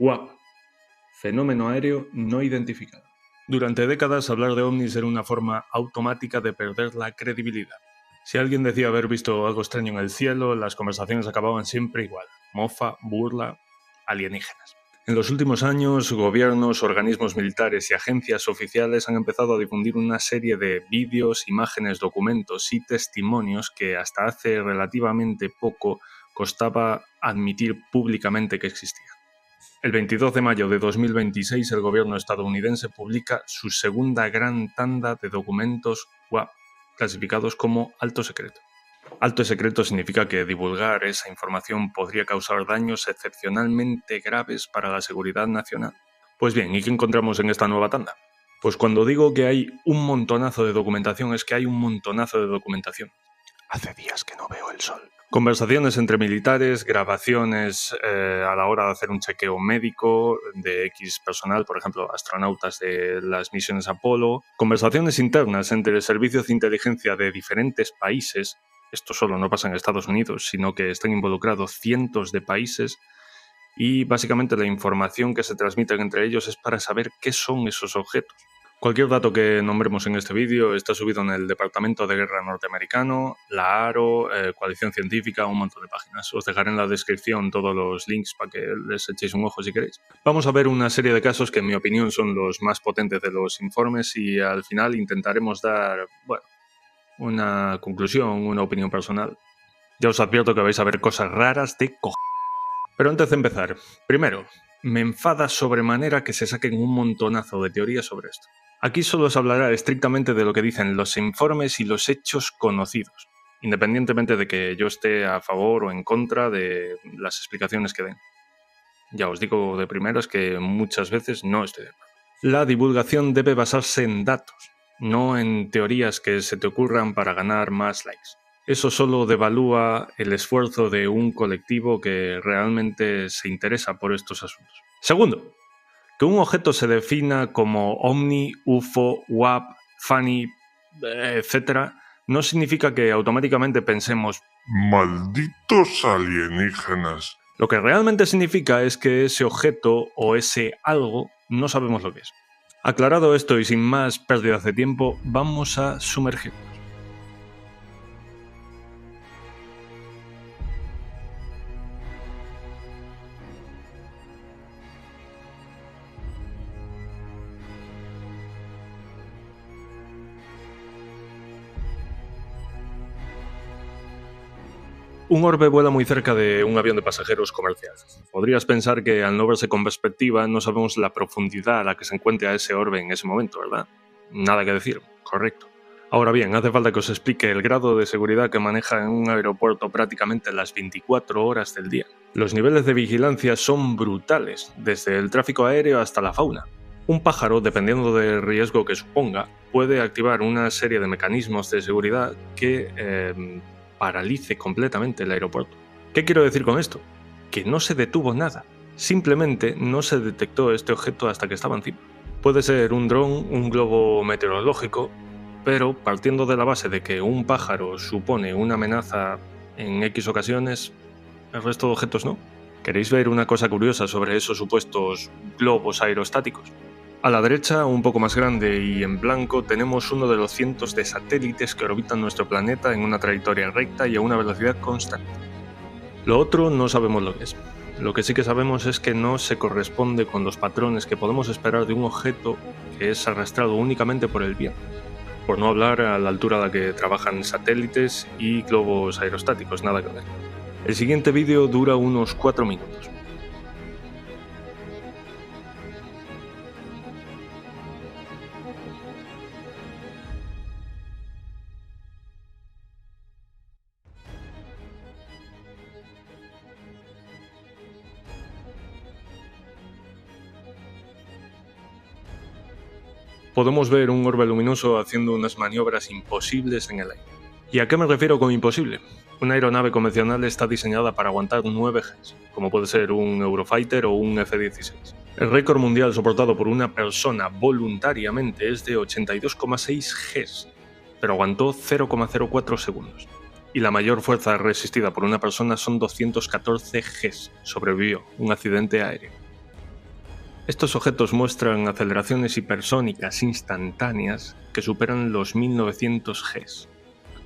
UAP, fenómeno aéreo no identificado. Durante décadas hablar de ovnis era una forma automática de perder la credibilidad. Si alguien decía haber visto algo extraño en el cielo, las conversaciones acababan siempre igual: mofa, burla, alienígenas. En los últimos años, gobiernos, organismos militares y agencias oficiales han empezado a difundir una serie de vídeos, imágenes, documentos y testimonios que hasta hace relativamente poco costaba admitir públicamente que existían. El 22 de mayo de 2026, el gobierno estadounidense publica su segunda gran tanda de documentos UAP, clasificados como alto secreto. Alto secreto significa que divulgar esa información podría causar daños excepcionalmente graves para la seguridad nacional. Pues bien, ¿y qué encontramos en esta nueva tanda? Pues cuando digo que hay un montonazo de documentación, es que hay un montonazo de documentación. Hace días que no veo el sol. Conversaciones entre militares, grabaciones a la hora de hacer un chequeo médico de X personal, por ejemplo, astronautas de las misiones Apolo, conversaciones internas entre servicios de inteligencia de diferentes países. Esto solo no pasa en Estados Unidos, sino que están involucrados cientos de países y básicamente la información que se transmite entre ellos es para saber qué son esos objetos. Cualquier dato que nombremos en este vídeo está subido en el Departamento de Guerra norteamericano, la AARO, Coalición Científica, un montón de páginas. Os dejaré en la descripción todos los links para que les echéis un ojo si queréis. Vamos a ver una serie de casos que en mi opinión son los más potentes de los informes y al final intentaremos dar, una conclusión, una opinión personal. Ya os advierto que vais a ver cosas raras de Pero antes de empezar, primero, me enfada sobremanera que se saquen un montonazo de teorías sobre esto. Aquí solo se hablará estrictamente de lo que dicen los informes y los hechos conocidos, independientemente de que yo esté a favor o en contra de las explicaciones que den. Ya os digo de primeras que muchas veces no estoy de acuerdo. La divulgación debe basarse en datos, no en teorías que se te ocurran para ganar más likes. Eso solo devalúa el esfuerzo de un colectivo que realmente se interesa por estos asuntos. Segundo, que un objeto se defina como ovni, UFO, UAP, FANI, etc., no significa que automáticamente pensemos ¡malditos alienígenas! Lo que realmente significa es que ese objeto o ese algo no sabemos lo que es. Aclarado esto y sin más pérdidas de tiempo, vamos a sumergirnos. Un orbe vuela muy cerca de un avión de pasajeros comercial. Podrías pensar que al no verse con perspectiva no sabemos la profundidad a la que se encuentra ese orbe en ese momento, ¿verdad? Nada que decir, correcto. Ahora bien, hace falta que os explique el grado de seguridad que maneja en un aeropuerto prácticamente las 24 horas del día. Los niveles de vigilancia son brutales, desde el tráfico aéreo hasta la fauna. Un pájaro, dependiendo del riesgo que suponga, puede activar una serie de mecanismos de seguridad que paralice completamente el aeropuerto. ¿Qué quiero decir con esto? Que no se detuvo nada. Simplemente no se detectó este objeto hasta que estaba encima. Puede ser un dron, un globo meteorológico, pero partiendo de la base de que un pájaro supone una amenaza en X ocasiones, el resto de objetos no. ¿Queréis ver una cosa curiosa sobre esos supuestos globos aerostáticos? A la derecha, un poco más grande y en blanco, tenemos uno de los cientos de satélites que orbitan nuestro planeta en una trayectoria recta y a una velocidad constante. Lo otro no sabemos lo que es. Lo que sí que sabemos es que no se corresponde con los patrones que podemos esperar de un objeto que es arrastrado únicamente por el viento. Por no hablar a la altura a la que trabajan satélites y globos aerostáticos, nada que ver. El siguiente vídeo dura unos 4 minutos. Podemos ver un orbe luminoso haciendo unas maniobras imposibles en el aire. ¿Y a qué me refiero con imposible? Una aeronave convencional está diseñada para aguantar 9 Gs, como puede ser un Eurofighter o un F-16. El récord mundial soportado por una persona voluntariamente es de 82,6 Gs, pero aguantó 0,04 segundos. Y la mayor fuerza resistida por una persona son 214 Gs. Sobrevivió un accidente aéreo. Estos objetos muestran aceleraciones hipersónicas instantáneas que superan los 1900 Gs,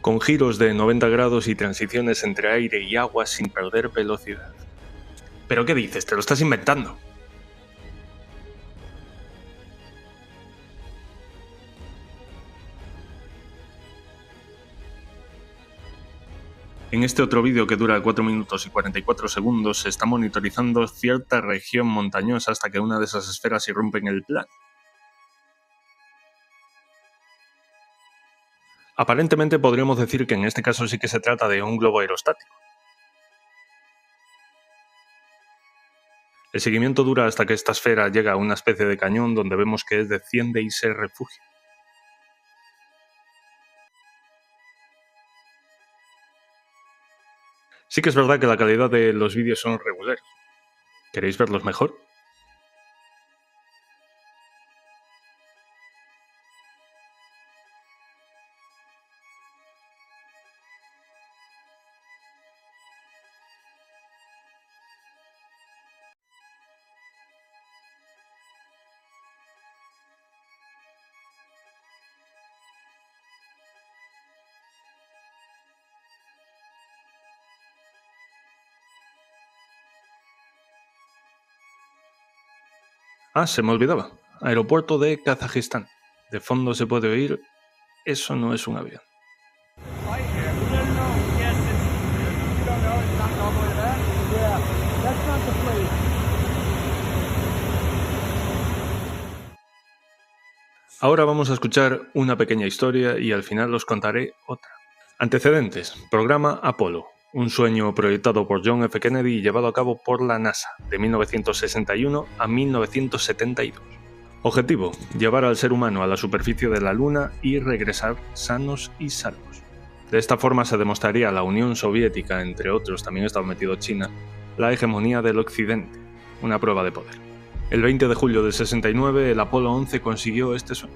con giros de 90 grados y transiciones entre aire y agua sin perder velocidad. ¿Pero qué dices? ¿Te lo estás inventando? En este otro vídeo, que dura 4 minutos y 44 segundos, se está monitorizando cierta región montañosa hasta que una de esas esferas irrumpe en el plano. Aparentemente podríamos decir que en este caso sí que se trata de un globo aerostático. El seguimiento dura hasta que esta esfera llega a una especie de cañón donde vemos que desciende y se refugia. Sí que es verdad que la calidad de los vídeos son regulares. ¿Queréis verlos mejor? Ah, se me olvidaba. Aeropuerto de Kazajistán. De fondo se puede oír, eso no es un avión. Ahora vamos a escuchar una pequeña historia y al final os contaré otra. Antecedentes. Programa Apolo. Un sueño proyectado por John F. Kennedy y llevado a cabo por la NASA, de 1961 a 1972. Objetivo: llevar al ser humano a la superficie de la Luna y regresar sanos y salvos. De esta forma se demostraría a la Unión Soviética, entre otros también estaba metido China, la hegemonía del Occidente, una prueba de poder. El 20 de julio del 69 el Apolo 11 consiguió este sueño.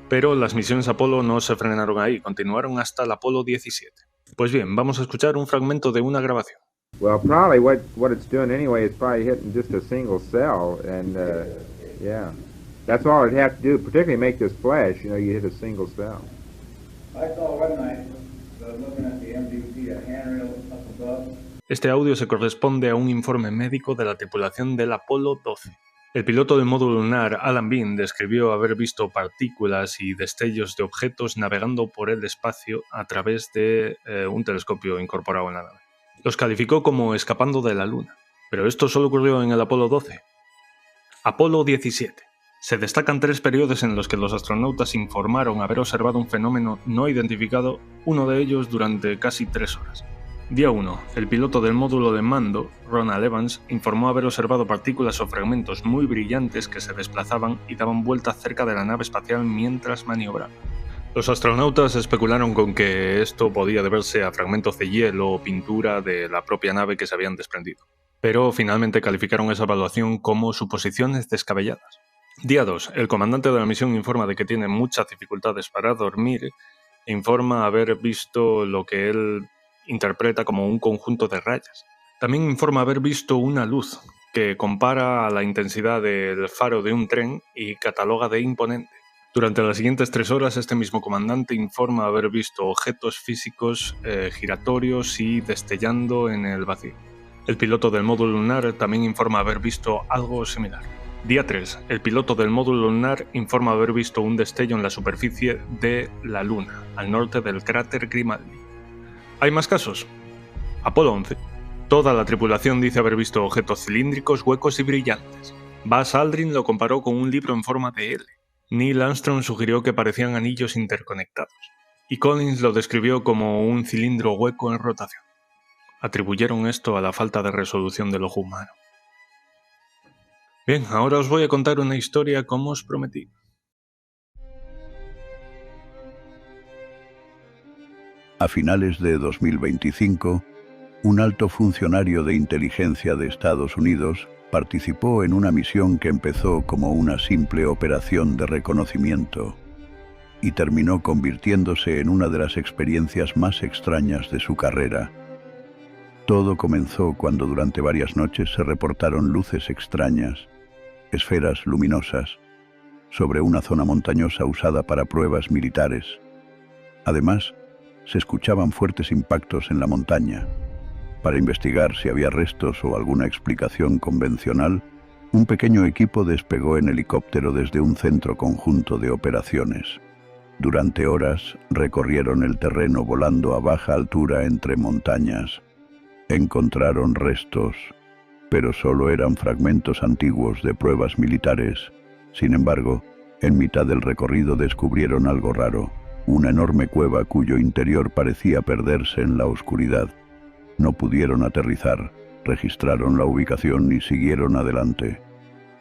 Pero las misiones Apolo no se frenaron ahí, continuaron hasta el Apolo 17. Pues bien, vamos a escuchar un fragmento de una grabación. Well, probably what it's doing anyway is probably hitting just a single cell, and yeah, that's all it'd have to do, particularly make this flash. You know, you hit a single cell. I saw one night, looking at the MVP, a handrail up above. Este audio se corresponde a un informe médico de la tripulación del Apolo 12. El piloto del módulo lunar, Alan Bean, describió haber visto partículas y destellos de objetos navegando por el espacio a través de un telescopio incorporado en la nave. Los calificó como escapando de la Luna. Pero esto solo ocurrió en el Apolo 12. Apolo 17. Se destacan 3 periodos en los que los astronautas informaron haber observado un fenómeno no identificado, uno de ellos durante casi 3 horas. Día 1. El piloto del módulo de mando, Ronald Evans, informó haber observado partículas o fragmentos muy brillantes que se desplazaban y daban vueltas cerca de la nave espacial mientras maniobraban. Los astronautas especularon con que esto podía deberse a fragmentos de hielo o pintura de la propia nave que se habían desprendido, pero finalmente calificaron esa evaluación como suposiciones descabelladas. Día 2. El comandante de la misión informa de que tiene muchas dificultades para dormir e informa haber visto lo que él interpreta como un conjunto de rayas. También informa haber visto una luz que compara a la intensidad del faro de un tren y cataloga de imponente. Durante las siguientes 3 horas, este mismo comandante informa haber visto objetos físicos giratorios y destellando en el vacío. El piloto del módulo lunar también informa haber visto algo similar. Día 3. El piloto del módulo lunar informa haber visto un destello en la superficie de la Luna, al norte del cráter Grimaldi. ¿Hay más casos? Apolo 11. Toda la tripulación dice haber visto objetos cilíndricos, huecos y brillantes. Buzz Aldrin lo comparó con un libro en forma de L. Neil Armstrong sugirió que parecían anillos interconectados. Y Collins lo describió como un cilindro hueco en rotación. Atribuyeron esto a la falta de resolución del ojo humano. Bien, ahora os voy a contar una historia como os prometí. A finales de 2025, un alto funcionario de inteligencia de Estados Unidos participó en una misión que empezó como una simple operación de reconocimiento y terminó convirtiéndose en una de las experiencias más extrañas de su carrera. Todo comenzó cuando durante varias noches se reportaron luces extrañas, esferas luminosas sobre una zona montañosa usada para pruebas militares. Además, se escuchaban fuertes impactos en la montaña. Para investigar si había restos o alguna explicación convencional, un pequeño equipo despegó en helicóptero desde un centro conjunto de operaciones. Durante horas recorrieron el terreno volando a baja altura entre montañas. Encontraron restos, pero solo eran fragmentos antiguos de pruebas militares. Sin embargo, en mitad del recorrido descubrieron algo raro, una enorme cueva cuyo interior parecía perderse en la oscuridad. No pudieron aterrizar, registraron la ubicación y siguieron adelante.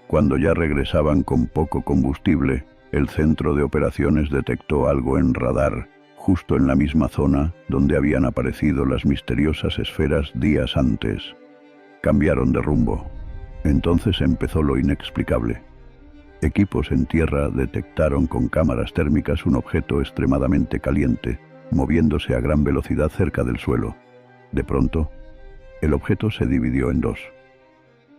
Cuando ya regresaban con poco combustible, el centro de operaciones detectó algo en radar, justo en la misma zona donde habían aparecido las misteriosas esferas días antes. Cambiaron de rumbo. Entonces empezó lo inexplicable. Equipos en tierra detectaron con cámaras térmicas un objeto extremadamente caliente, moviéndose a gran velocidad cerca del suelo. De pronto, el objeto se dividió en dos.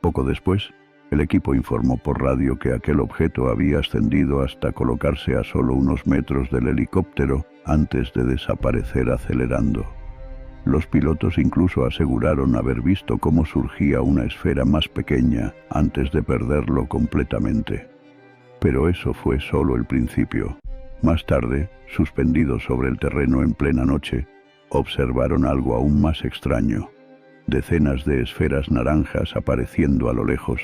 Poco después, el equipo informó por radio que aquel objeto había ascendido hasta colocarse a solo unos metros del helicóptero antes de desaparecer acelerando. Los pilotos incluso aseguraron haber visto cómo surgía una esfera más pequeña antes de perderlo completamente. Pero eso fue solo el principio. Más tarde, suspendidos sobre el terreno en plena noche, observaron algo aún más extraño. Decenas de esferas naranjas apareciendo a lo lejos,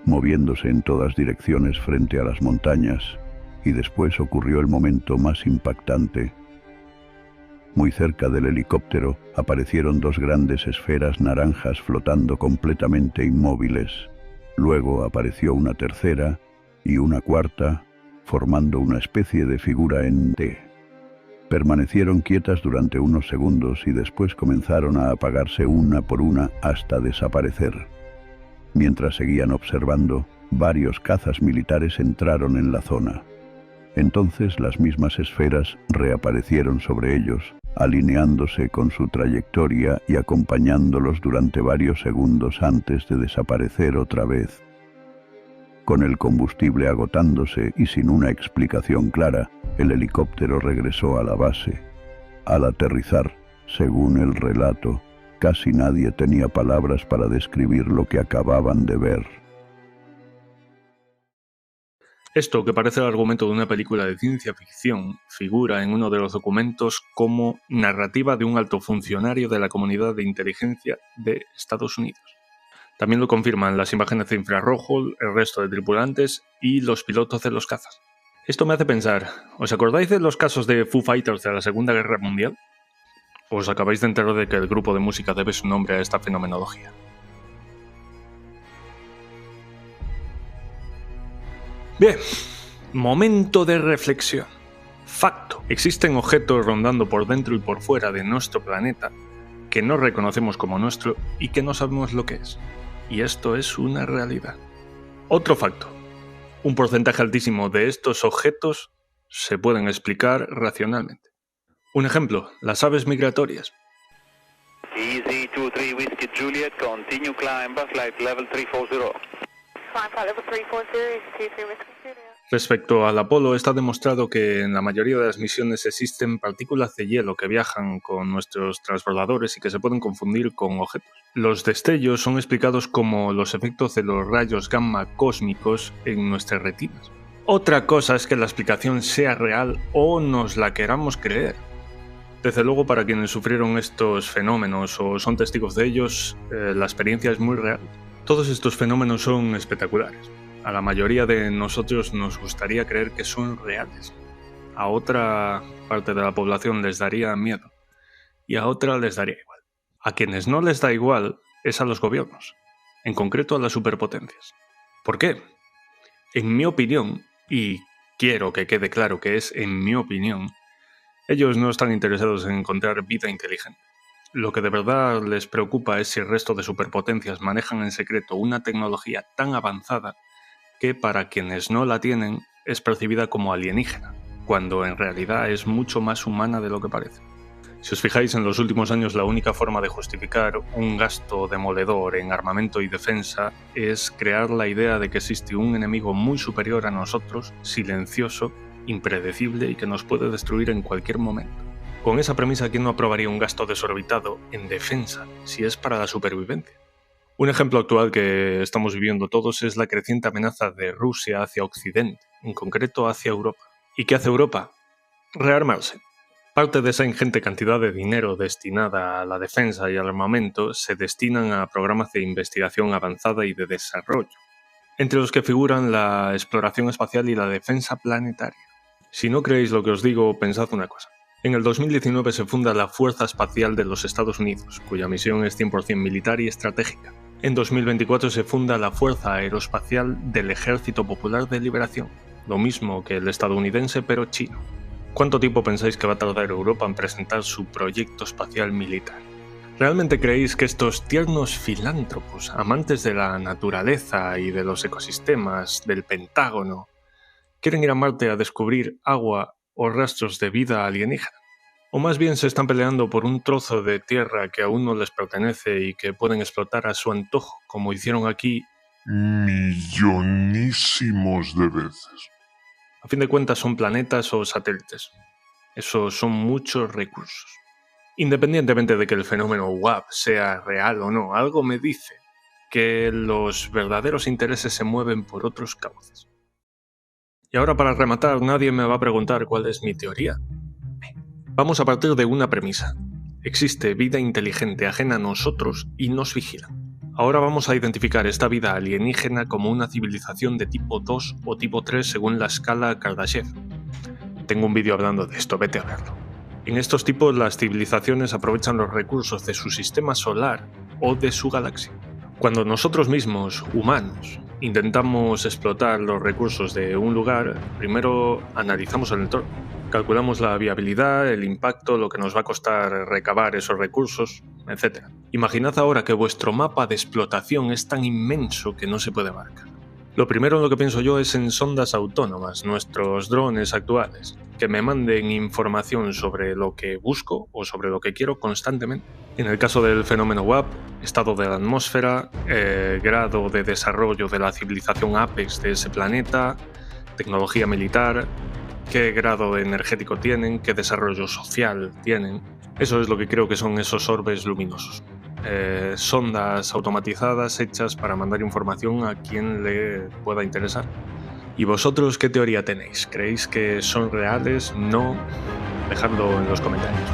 moviéndose en todas direcciones frente a las montañas, y después ocurrió el momento más impactante. Muy cerca del helicóptero aparecieron dos grandes esferas naranjas flotando completamente inmóviles. Luego apareció una tercera y una cuarta, formando una especie de figura en T. Permanecieron quietas durante unos segundos y después comenzaron a apagarse una por una hasta desaparecer. Mientras seguían observando, varios cazas militares entraron en la zona. Entonces las mismas esferas reaparecieron sobre ellos, alineándose con su trayectoria y acompañándolos durante varios segundos antes de desaparecer otra vez. Con el combustible agotándose y sin una explicación clara, el helicóptero regresó a la base. Al aterrizar, según el relato, casi nadie tenía palabras para describir lo que acababan de ver. Esto, que parece el argumento de una película de ciencia ficción, figura en uno de los documentos como narrativa de un alto funcionario de la comunidad de inteligencia de Estados Unidos. También lo confirman las imágenes de infrarrojo, el resto de tripulantes y los pilotos de los cazas. Esto me hace pensar, ¿os acordáis de los casos de Foo Fighters de la Segunda Guerra Mundial? ¿Os acabáis de enterar de que el grupo de música debe su nombre a esta fenomenología? Bien, momento de reflexión. Facto. Existen objetos rondando por dentro y por fuera de nuestro planeta que no reconocemos como nuestro y que no sabemos lo que es. Y esto es una realidad. Otro facto. Un porcentaje altísimo de estos objetos se pueden explicar racionalmente. Un ejemplo, las aves migratorias. Easy 23 Whiskey Juliet, continue climb, flight level 340. Flight level 340, Easy 23 Whiskey Juliet. Respecto al Apolo, está demostrado que en la mayoría de las misiones existen partículas de hielo que viajan con nuestros transbordadores y que se pueden confundir con objetos. Los destellos son explicados como los efectos de los rayos gamma cósmicos en nuestras retinas. Otra cosa es que la explicación sea real o nos la queramos creer. Desde luego, para quienes sufrieron estos fenómenos o son testigos de ellos, la experiencia es muy real. Todos estos fenómenos son espectaculares. A la mayoría de nosotros nos gustaría creer que son reales. A otra parte de la población les daría miedo y a otra les daría igual. A quienes no les da igual es a los gobiernos, en concreto a las superpotencias. ¿Por qué? En mi opinión, y quiero que quede claro que es en mi opinión, ellos no están interesados en encontrar vida inteligente. Lo que de verdad les preocupa es si el resto de superpotencias manejan en secreto una tecnología tan avanzada que para quienes no la tienen es percibida como alienígena, cuando en realidad es mucho más humana de lo que parece. Si os fijáis, en los últimos años la única forma de justificar un gasto demoledor en armamento y defensa es crear la idea de que existe un enemigo muy superior a nosotros, silencioso, impredecible y que nos puede destruir en cualquier momento. Con esa premisa, ¿quién no aprobaría un gasto desorbitado en defensa si es para la supervivencia? Un ejemplo actual que estamos viviendo todos es la creciente amenaza de Rusia hacia Occidente, en concreto hacia Europa. ¿Y qué hace Europa? Rearmarse. Parte de esa ingente cantidad de dinero destinada a la defensa y al armamento se destinan a programas de investigación avanzada y de desarrollo, entre los que figuran la exploración espacial y la defensa planetaria. Si no creéis lo que os digo, pensad una cosa. En el 2019 se funda la Fuerza Espacial de los Estados Unidos, cuya misión es 100% militar y estratégica. En 2024 se funda la Fuerza Aeroespacial del Ejército Popular de Liberación, lo mismo que el estadounidense pero chino. ¿Cuánto tiempo pensáis que va a tardar Europa en presentar su proyecto espacial militar? ¿Realmente creéis que estos tiernos filántropos, amantes de la naturaleza y de los ecosistemas, del Pentágono, quieren ir a Marte a descubrir agua o rastros de vida alienígena? ¿O más bien se están peleando por un trozo de tierra que aún no les pertenece y que pueden explotar a su antojo, como hicieron aquí millonísimos de veces? A fin de cuentas son planetas o satélites. Eso son muchos recursos. Independientemente de que el fenómeno WAP sea real o no, algo me dice que los verdaderos intereses se mueven por otros cauces. Y ahora, para rematar, nadie me va a preguntar cuál es mi teoría. Vamos a partir de una premisa. Existe vida inteligente ajena a nosotros y nos vigila. Ahora vamos a identificar esta vida alienígena como una civilización de tipo 2 o tipo 3 según la escala Kardashev. Tengo un vídeo hablando de esto, vete a verlo. En estos tipos, las civilizaciones aprovechan los recursos de su sistema solar o de su galaxia. Cuando nosotros mismos, humanos, intentamos explotar los recursos de un lugar, primero analizamos el entorno. Calculamos la viabilidad, el impacto, lo que nos va a costar recabar esos recursos, etc. Imaginad ahora que vuestro mapa de explotación es tan inmenso que no se puede abarcar. Lo primero en lo que pienso yo es en sondas autónomas, nuestros drones actuales, que me manden información sobre lo que busco o sobre lo que quiero constantemente. En el caso del fenómeno WAP, estado de la atmósfera, grado de desarrollo de la civilización Apex de ese planeta, tecnología militar, qué grado energético tienen, qué desarrollo social tienen. Eso es lo que creo que son esos orbes luminosos. Sondas automatizadas hechas para mandar información a quien le pueda interesar. ¿Y vosotros qué teoría tenéis? ¿Creéis que son reales? ¿No? Dejadlo en los comentarios.